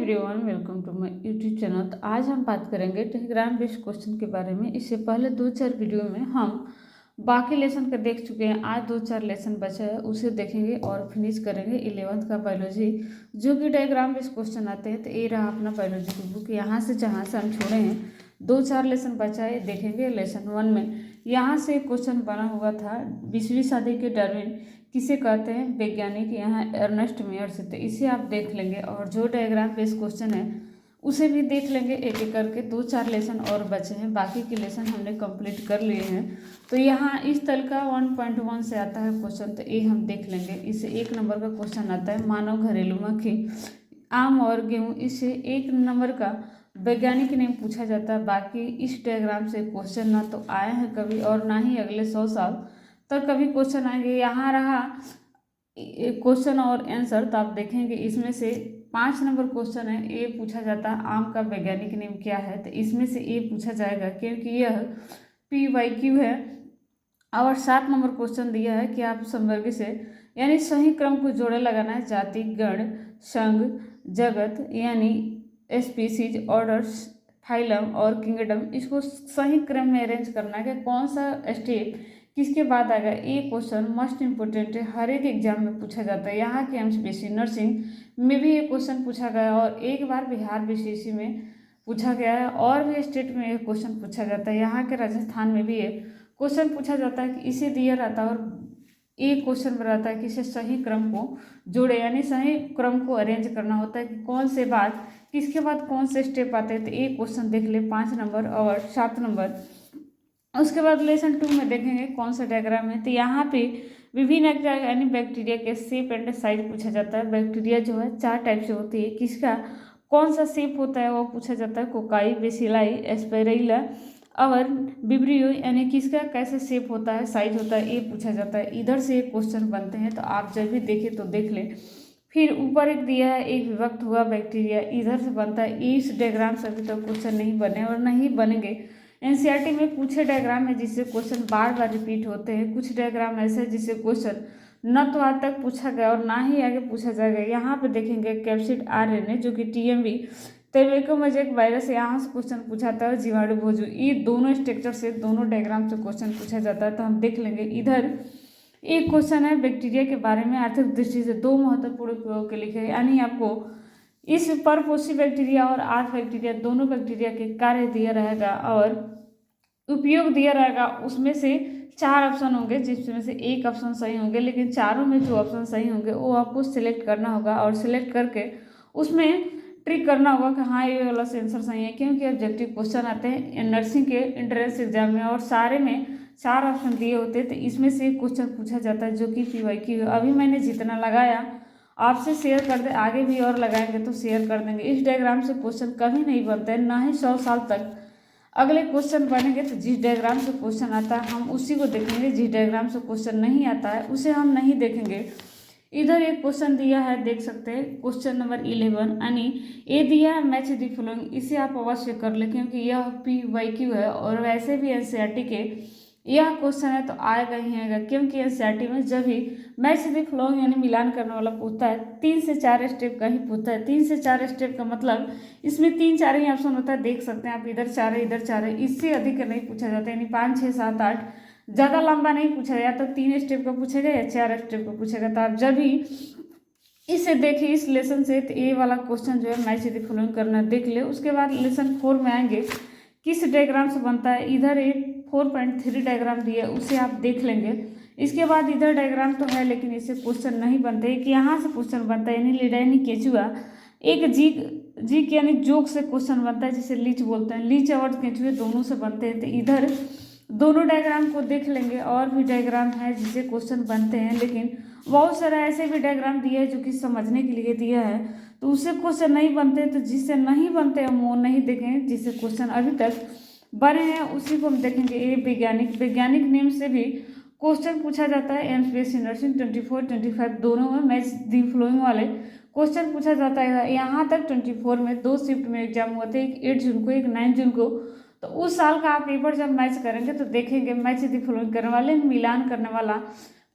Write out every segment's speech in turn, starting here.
Everyone, welcome to my YouTube channel. तो आज हम बात करेंगे डायग्राम बेस्ड क्वेश्चन के बारे में। इससे पहले 2-4 वीडियो में हम बाकी लेसन का देख चुके हैं। आज 2-4 लेसन बचा है, उसे देखेंगे और फिनिश करेंगे 11th का बायोलॉजी, जो कि डायग्राम बेस्ड क्वेश्चन आते हैं। तो ये रहा अपना बायोलॉजी की बुक। यहाँ से जहाँ से हम छोड़े हैं 2-4 लेसन बचा है, देखेंगे। लेसन 1 में यहाँ से क्वेश्चन बना हुआ था, 20वीं सदी के डार्विन किसे कहते हैं? वैज्ञानिक। यहाँ अर्नेस्ट मेयर से, तो इसे आप देख लेंगे। और जो डायग्राम बेस्ड क्वेश्चन है उसे भी देख लेंगे एक एक करके। 2-4 लेसन और बचे हैं, बाकी के लेसन हमने कंप्लीट कर लिए हैं। तो यहाँ इस तल का 1.1 से आता है क्वेश्चन, तो ये हम देख लेंगे। इसे 1 नंबर का क्वेश्चन आता है, मानव घरेलू मक्खी, आम और गेहूँ। इसे 1 नंबर का वैज्ञानिक नेम पूछा जाता है। बाकी इस डायग्राम से क्वेश्चन ना तो आए हैं कभी, और ना ही अगले 100 साल तक कभी क्वेश्चन आएंगे। यहाँ रहा क्वेश्चन और आंसर, तो आप देखेंगे इसमें से 5 नंबर क्वेश्चन है, ये पूछा जाता है आम का वैज्ञानिक नेम क्या है। तो इसमें से ये पूछा जाएगा क्योंकि यह PYQ है। और 7 नंबर क्वेश्चन दिया है कि आप संवर्ग से यानी सही क्रम को जोड़े लगाना है। जाति, गण, संघ, जगत यानी स्पीसीज, ऑर्डर्स, फाइलम और किंगडम, इसको सही क्रम में अरेंज करना है कि कौन सा स्टेप किसके बाद आएगा। ये क्वेश्चन मस्ट इम्पोर्टेंट है, हर एक एग्जाम में पूछा जाता है। यहाँ के एमपीएससी नर्सिंग में भी ये क्वेश्चन पूछा गया, और एक बार बिहार बीसीसी में पूछा गया है, और भी स्टेट में ये क्वेश्चन पूछा जाता है। यहाँ के राजस्थान में भी ये क्वेश्चन पूछा जाता है कि इसे दिया रहता है, और एक क्वेश्चन बताता है कि इसे सही क्रम को जोड़े, यानी सही क्रम को अरेंज करना होता है कि कौन से बाद किसके बाद कौन से स्टेप आते हैं। तो एक क्वेश्चन देख ले 5 नंबर और 7 नंबर। उसके बाद लेसन 2 में देखेंगे कौन सा डायग्राम है। तो यहाँ पे विभिन्न यानी बैक्टीरिया के शेप एंड साइज पूछा जाता है। बैक्टीरिया जो है 4 टाइप से होती है, किसका कौन सा शेप होता है वो पूछा जाता है। कोकाई, बेसिलाई, एस्पेरेला और विब्रियो, यानी किसका कैसे शेप होता है, साइज होता है, ये पूछा जाता है। इधर से एक क्वेश्चन बनते हैं, तो आप जब भी देखें तो देख लें। फिर ऊपर एक दिया है, एक विभक्त हुआ बैक्टीरिया, इधर से बनता है। इस डायग्राम से अभी तक क्वेश्चन नहीं बने और नहीं बनेंगे। एनसीईआरटी में कुछ डायग्राम है जिससे क्वेश्चन बार बार रिपीट होते हैं, कुछ डायग्राम ऐसे हैं जिससे क्वेश्चन न तो आज तक पूछा गया और ना ही आगे पूछा जाएगा। यहाँ पे देखेंगे कैप्सिड RNA जो कि TMV टेबेकोमोजेक वायरस, यहाँ से क्वेश्चन पूछा था। जीवाणु भोजू, ये दोनों स्ट्रक्चर से दोनों डायग्राम से क्वेश्चन पूछा जाता है, तो हम देख लेंगे। इधर एक क्वेश्चन है बैक्टीरिया के बारे में, आर्थिक दृष्टि से 2 महत्वपूर्ण प्रयोग के लिखे, यानी आपको इस परपोषी बैक्टीरिया और आर्थ बैक्टीरिया दोनों बैक्टीरिया के कार्य दिया रहेगा और उपयोग दिया रहेगा। उसमें से 4 ऑप्शन होंगे जिसमें से एक ऑप्शन सही होंगे, लेकिन चारों में जो ऑप्शन सही होंगे वो आपको सिलेक्ट करना होगा, और सिलेक्ट करके उसमें ट्रिक करना होगा कि हाँ ये वाला आंसर सही है। क्योंकि ऑब्जेक्टिव क्वेश्चन आते हैं नर्सिंग के एंट्रेंस एग्जाम में, और सारे में 4 ऑप्शन दिए होते हैं, तो इसमें से क्वेश्चन पूछा जाता है जो कि PYQ है। अभी मैंने जितना लगाया आपसे शेयर कर दे, आगे भी और लगाएंगे तो शेयर कर देंगे। इस डायग्राम से क्वेश्चन कभी नहीं बनता है, ना ही 100 साल तक अगले क्वेश्चन बनेंगे। तो जिस डायग्राम से क्वेश्चन आता है हम उसी को देखेंगे, जिस डायग्राम से क्वेश्चन नहीं आता है उसे हम नहीं देखेंगे। इधर एक क्वेश्चन दिया है, देख सकते हैं, क्वेश्चन नंबर 11, यानी ये दिया है मैच द फॉलोइंग। इसे आप अवश्य कर ले क्योंकि यह PYQ है, और वैसे भी एनसीईआरटी के यह क्वेश्चन है तो आएगा ही आएगा। क्योंकि एनसीईआरटी में जब भी मैच द फॉलोइंग यानी मिलान करने वाला पूछता है, 3 से 4 स्टेप का ही पूछता है। 3 से 4 स्टेप का मतलब इसमें 3-4 ही ऑप्शन होता है, देख सकते हैं आप, इधर 4 है इधर 4 है, इससे अधिक नहीं पूछा जाता है। यानी 5, 6, 7, 8 ज़्यादा लंबा नहीं पूछा, या तो 3 स्टेप का पूछेगा या 4 स्टेप का पूछेगा। तो आप जब भी इसे देखिए इस लेसन से, तो ये वाला क्वेश्चन जो है मैच द फॉलोइंग करना देख ले। उसके बाद लेसन 4 में आएंगे, किस डायग्राम से बनता है। इधर एक 4.3 डायग्राम दिया, उसे आप देख लेंगे। इसके बाद इधर डायग्राम तो है लेकिन इससे क्वेश्चन नहीं बनते, कि यहाँ से क्वेश्चन बनता है, यानी लिडाइनी केचुआ एक जीक यानी जोक से क्वेश्चन बनता है, जिसे लीच बोलते हैं। लीच और केचुए दोनों से बनते हैं, तो इधर दोनों डायग्राम को देख लेंगे। और भी डायग्राम है जिससे क्वेश्चन बनते हैं, लेकिन बहुत सारा ऐसे भी डायग्राम दिया है जो कि समझने के लिए दिया है, तो उससे क्वेश्चन नहीं बनते। तो जिससे नहीं बनते हम वो नहीं देखेंगे, जिससे क्वेश्चन अभी तक बने हैं उसी को हम देखेंगे। ये वैज्ञानिक नेम से भी क्वेश्चन पूछा जाता है। एमपीएससी नर्सिंग 24-25 दोनों में मैच द फॉलोइंग वाले क्वेश्चन पूछा जाता है। यहाँ तक 24 में 2 शिफ्ट में एग्जाम हुए थे, एक 8 जून को एक 9 जून को। तो उस साल का आप पेपर जब मैच करेंगे तो देखेंगे मैच द फॉलोइंग करने वाले मिलान करने वाला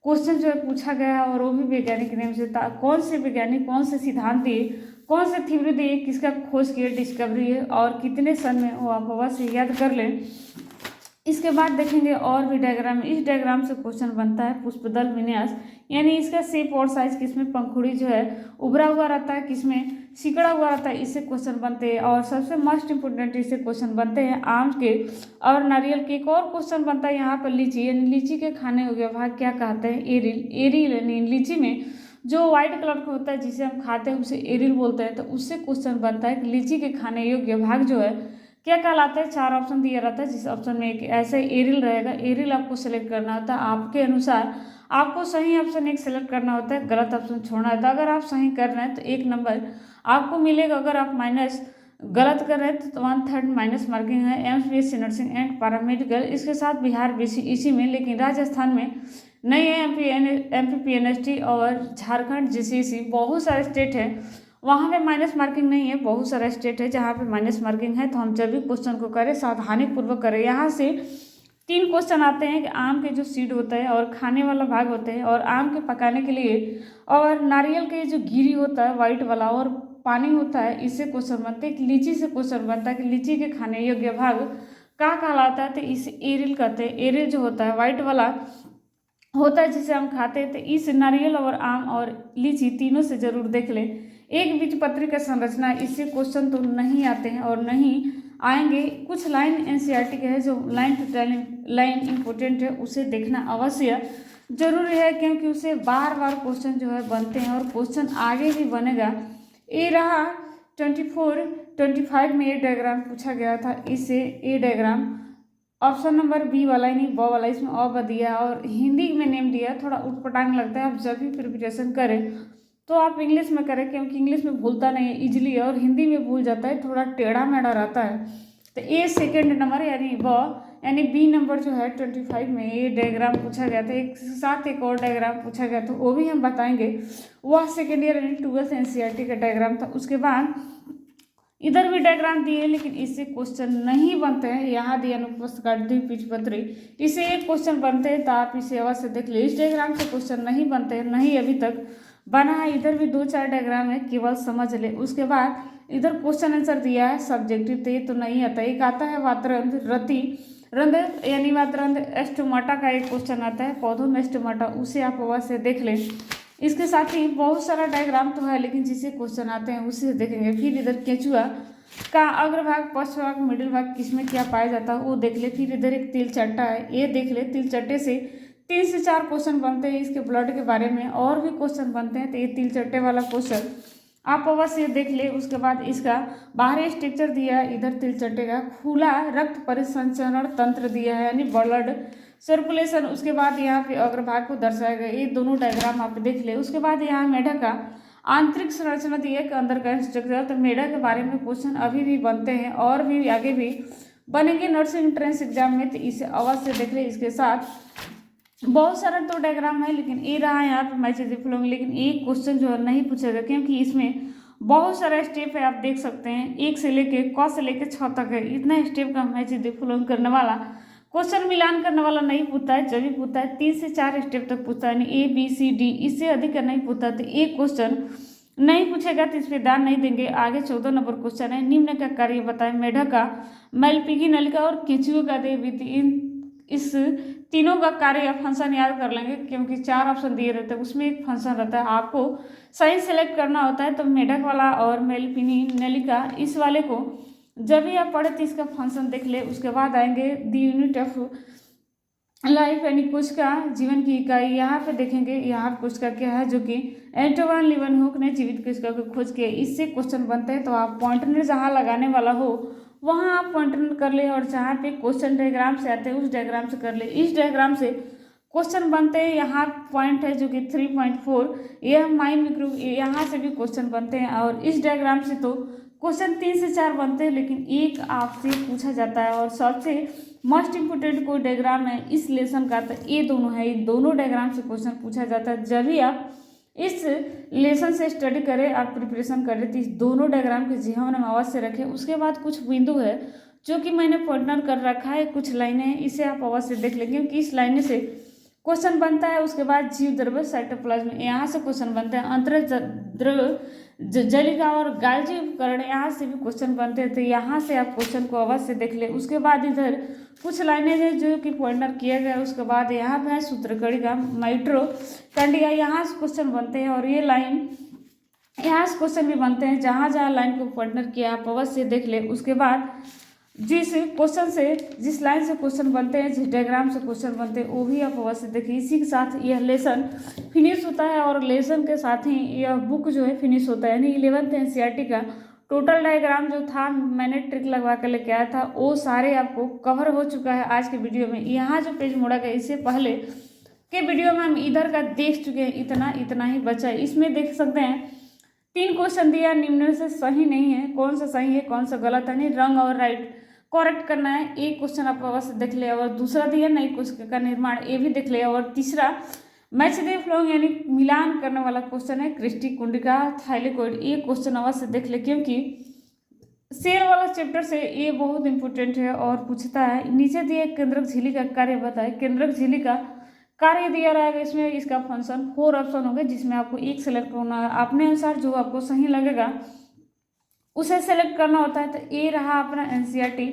क्वेश्चन जो है पूछा गया है, और वो भी वैज्ञानिक नेम से। कौन से वैज्ञानिक कौन से सिद्धांत दिए कौन से थ्योरी दी है, किसका खोज की डिस्कवरी है और कितने सन में, वो आप आवाज से याद कर लें। इसके बाद देखेंगे और भी डायग्राम। इस डायग्राम से क्वेश्चन बनता है पुष्पदल विन्यास, यानी इसका शेप और साइज, किसमें पंखुड़ी जो है उभरा हुआ रहता है, किसमें सिकड़ा हुआ रहता है, इससे क्वेश्चन बनते हैं। और सबसे मोस्ट इंपोर्टेंट इससे क्वेश्चन बनते हैं आम के और नारियल के। एक और क्वेश्चन बनता है यहाँ पर लीची, यानी लीची के खाने योग्य भाग क्या कहते हैं, एरिल। एरिल यानी लीची में जो व्हाइट कलर का होता है जिसे हम खाते हैं उसे एरिल बोलते हैं। तो उससे क्वेश्चन बनता है कि लीची के खाने योग्य भाग जो है क्या कहलाता है। 4 ऑप्शन दिया रहता है, जिस ऑप्शन में एक ऐसे एरिल रहेगा। एरिल आपको सेलेक्ट करना होता है, आपके अनुसार आपको सही ऑप्शन एक सेलेक्ट करना होता है, गलत ऑप्शन छोड़ना होता है। अगर आप सही कर रहे हैं तो 1 नंबर आपको मिलेगा, अगर आप माइनस गलत कर रहे हैं तो 1/3 माइनस मार्किंग है। एमपीएससी नर्सिंग एंड पैरामेडिकल, इसके साथ बिहार बीसी इसी में, लेकिन राजस्थान में नहीं है। एमपी पीएनएसटी और झारखंड जीसीसी, बहुत सारे स्टेट हैं वहाँ पे माइनस मार्किंग नहीं है। बहुत सारा स्टेट है जहाँ पे माइनस मार्किंग है। तो हम जब भी क्वेश्चन को करें सावधानी पूर्वक करें। यहाँ से 3 क्वेश्चन आते हैं कि आम के जो सीड होता है और खाने वाला भाग होते हैं और आम के पकाने के लिए, और नारियल के जो गिरी होता है वाइट वाला और पानी होता है, इससे क्वेश्चन बनते हैं। लीची से क्वेश्चन बनता है कि लीची के खाने योग्य भाग क्या कहलाता है, तो इसे एरिल कहते हैं। एरिल जो होता है वाइट वाला होता है जिसे हम खाते हैं। तो इस नारियल और आम और लीची तीनों से जरूर देख लें। एक बीजपत्री का संरचना, इससे क्वेश्चन तो नहीं आते हैं और नहीं आएंगे। कुछ लाइन एनसीईआरटी के है, जो लाइन टू लाइन इंपॉर्टेंट है, उसे देखना अवश्य जरूरी है, क्योंकि उसे बार बार क्वेश्चन जो है बनते हैं और क्वेश्चन आगे भी बनेगा। ये रहा 24-25 में ये डायग्राम पूछा गया था। इससे ये डायग्राम ऑप्शन नंबर बी वाला, यानी ब वाला, इसमें अ दिया और हिंदी में नेम दिया। थोड़ा उटपटांग लगता है। आप जब भी प्रिपरेशन करें तो आप इंग्लिश में करें, क्योंकि इंग्लिश में भूलता नहीं है इजीली, और हिंदी में भूल जाता है, थोड़ा टेढ़ा मेढ़ा रहता है। तो ए सेकेंड नंबर यानी ब, यानी बी नंबर जो है 25 में ये डायग्राम पूछा गया था। एक साथ एक और डायग्राम पूछा गया था, वो भी हम बताएंगे। वह सेकेंड ईयर यानी 12th एनसीईआरटी का डायग्राम था। उसके बाद इधर भी डायग्राम दिए, लेकिन इससे क्वेश्चन नहीं बनते हैं। यहाँ दिया अनुप्रस्थ काट बीजपत्री, इससे एक क्वेश्चन बनते हैं, तो आप इसे अवश्य देख लीजिए। इस डायग्राम से क्वेश्चन नहीं बनते हैं, नहीं अभी तक बना है। इधर भी 2-4 डायग्राम है, केवल समझ ले। उसके बाद इधर क्वेश्चन आंसर दिया है सब्जेक्टिव, तो ये तो नहीं आता। एक आता है वातरंध रति रंध, यानी वातरंध एस्टोमाटा का एक क्वेश्चन आता है, पौधों में एस्टोमाटा, उसे आप अवश्य देख लें। इसके साथ ही बहुत सारा डायग्राम तो है, लेकिन जिससे क्वेश्चन आते हैं उसे देखेंगे। फिर इधर केंचुआ का अग्रभाग, पश्च भाग, मिडिल भाग, किसमें क्या पाया जाता है वो देख ले। फिर इधर एक तिल चट्टा है, ये देख ले। तिल चट्टे से 3 से 4 क्वेश्चन बनते हैं। इसके ब्लड के बारे में और भी क्वेश्चन बनते हैं, तो ये तिल चट्टे वाला क्वेश्चन आप अवश्य देख ले। उसके बाद इसका बाहरी स्ट्रक्चर दिया है, इधर तिल चट्टे का खुला रक्त परिसंचरण तंत्र दिया है, यानी ब्लड सर्कुलेशन। उसके बाद यहाँ पे अग्रभाग को दर्शाया गया, ये दोनों डायग्राम आप देख ले। उसके बाद यहाँ मेढक का आंतरिक संरचना दिया है, अंदर का स्ट्रक्चर। तो मेढक के बारे में क्वेश्चन अभी भी बनते हैं और भी आगे भी बनेंगे नर्सिंग एंट्रेंस एग्जाम में, तो इसे अवश्य देख ले। इसके साथ बहुत सारा तो डायग्राम है, लेकिन ये रहा यहाँ पे मैच द फॉलोइंग, लेकिन एक क्वेश्चन जो है नहीं पूछेगा, क्योंकि इसमें बहुत सारा स्टेप है। आप देख सकते हैं 1 से लेके क से लेके 6 तक है। इतना स्टेप का मैच द फॉलोइंग करने वाला क्वेश्चन मिलान करने वाला नहीं पूछता है। जब भी पूछता है 3 से 4 स्टेप तक पूछता है, ए बी सी डी, इससे अधिक का नहीं पूछता। तो एक क्वेश्चन नहीं पूछेगा तो इस पर दान नहीं देंगे। आगे 14 नंबर क्वेश्चन है, निम्न का कार्य बताएं। मेढक का, मैलपीगी नलिका और केंचुए का देहविधि, इन इस तीनों का कार्य आप फंक्शन याद कर लेंगे, क्योंकि 4 ऑप्शन दिए रहते हैं, उसमें एक फंक्शन रहता है, आपको सही सेलेक्ट करना होता है। तो मेढक वाला और मेलपिनी नलिका, इस वाले को जब भी आप पढ़े तो इसका फंक्शन देख ले। उसके बाद आएंगे दी यूनिट ऑफ लाइफ, यानी कोशिका जीवन की इकाई। यहाँ पे देखेंगे यहाँ कोशिका क्या है, जो कि एंटोवन लीवनहुक ने जीवित कोशिका को खोज किया। इससे क्वेश्चन बनते हैं, तो आप पॉइंटर जहाँ लगाने वाला हो वहाँ आप पॉइंटर कर ले, और जहाँ पे क्वेश्चन डायग्राम से आते हैं उस डायग्राम से कर ले। इस डायग्राम से क्वेश्चन बनते हैं। यहाँ पॉइंट है जो कि 3.4, यह माइंड ग्रुप, यहाँ से भी क्वेश्चन बनते हैं। और इस डायग्राम से तो क्वेश्चन 3 से 4 बनते हैं, लेकिन एक आपसे पूछा जाता है। और सबसे मोस्ट इम्पोर्टेंट कोई डायग्राम है इस लेसन का, तो ये दोनों है। ये दोनों डायग्राम से क्वेश्चन पूछा जाता है। जब भी आप इस लेसन से स्टडी करें, आप प्रिपरेशन करें, तो इस दोनों डायग्राम के जीवन में अवश्य रखें। उसके बाद कुछ बिंदु है जो कि मैंने पॉइंटर कर रखा है, कुछ लाइनें हैं, इसे आप अवश्य देख लें, क्योंकि इस लाइने से क्वेश्चन बनता है। उसके बाद जीव द्रव्य साइटोप्लाज्म, यहाँ से क्वेश्चन बनता है। अंतरिक्ष द्रव्य जलिका और गालजी उपकरण, यहाँ से भी क्वेश्चन बनते हैं, तो यहाँ से आप क्वेश्चन को अवश्य देख ले। उसके बाद इधर कुछ लाइनें हैं जो कि पॉइंटर किया गया है। उसके बाद यहाँ पे है सूत्रकणिका माइटोकॉन्ड्रिया, यहाँ से क्वेश्चन बनते हैं। और ये लाइन यहाँ से क्वेश्चन भी बनते हैं, जहाँ जहाँ लाइन को पॉइंटर किया आप अवश्य देख ले। उसके बाद जिस क्वेश्चन से, जिस लाइन से क्वेश्चन बनते हैं, जिस डायग्राम से क्वेश्चन बनते हैं, वो भी आप अवश्य देखिए। इसी के साथ यह लेसन फिनिश होता है और लेसन के साथ ही यह बुक जो है फिनिश होता है। यानी 11th एनसीईआरटी का टोटल डायग्राम जो था, मैंने ट्रिक लगवा कर लेके आया था, वो सारे आपको कवर हो चुका है आज के वीडियो में। यहाँ जो पेज मोड़ा गया, इससे पहले के वीडियो में हम इधर का देख चुके हैं, इतना ही बचा है। इसमें देख सकते हैं 3 क्वेश्चन दिया, निम्न से सही नहीं है, कौन सा सही है कौन सा गलत है, नहीं रंग और राइट करेक्ट करना है। एक क्वेश्चन आप अवश्य देख ले। और दूसरा दिया नई कोशिका का निर्माण, ये भी देख ले। और तीसरा मैच द फ्लोइंग यानी मिलान करने वाला क्वेश्चन है क्रिस्टी कुंडिका थाइलेकोइड, ये क्वेश्चन अवश्य देख ले, क्योंकि सेल वाला चैप्टर से ये बहुत इंपॉर्टेंट है और पूछता है। नीचे दिए केंद्रक झिल्ली का कार्य बताए, केंद्रक झिल्ली का कार्य दिया रहेगा, इसमें इसका फंक्शन 4 ऑप्शन होंगे, जिसमें आपको एक सेलेक्ट करना है। अपने अनुसार जो आपको सही लगेगा उसे सेलेक्ट करना होता है। तो ये रहा अपना एनसीईआरटी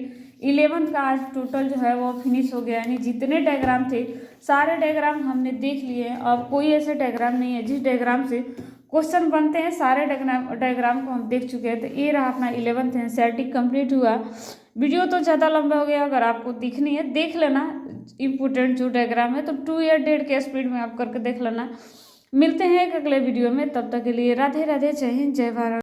11th का आज टोटल जो है वो फिनिश हो गया। यानी जितने डायग्राम थे सारे डायग्राम हमने देख लिए हैं। अब कोई ऐसे डायग्राम नहीं है जिस डायग्राम से क्वेश्चन बनते हैं, सारे डायग्राम को हम देख चुके हैं। तो ये रहा अपना 11th एनसीईआरटी कंप्लीट हुआ। वीडियो तो ज़्यादा लंबा हो गया, अगर आपको दिखनी है देख लेना, इम्पोर्टेंट जो डायग्राम है तो 2 या 1.5 के स्पीड में आप करके देख लेना। मिलते हैं एक अगले वीडियो में, तब तक के लिए राधे राधे, जय हिंद, जय भारत।